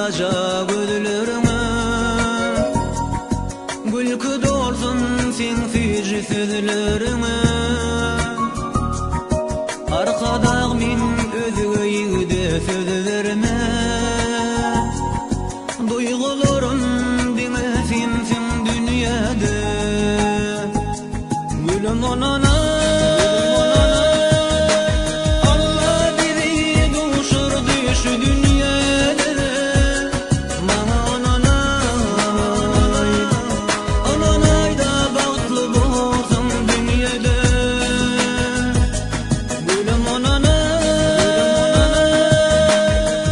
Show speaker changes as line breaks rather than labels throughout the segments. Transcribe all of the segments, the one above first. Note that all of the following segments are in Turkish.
taja gözlerine. Gülkü dolsun sen fiji sözlerine. Arkadag min özüge ýigide söz verme. Duygularım dine sensin dünyada. Gülüm onana Allah bizi duşurdu şu dünyada. Mana onanayda bagtly bolsun dünyada. Gülüm onana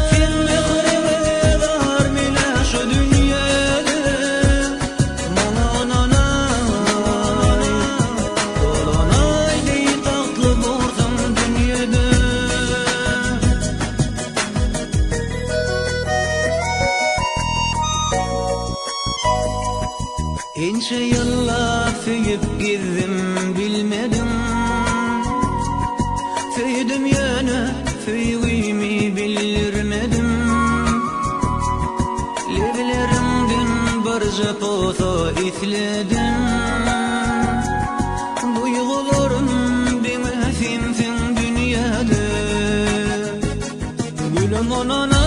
sen mehrime var mile şu dünyada. Mana dolanaydy bagtly bolsun dünyada. Ençe yıllar söyüp gezdim bilmedim. Söyledim yana söyleyimi bilirmedim. Levlerimden barca posa isledim. Duygularım deme sensin dünyada. Gülüm onana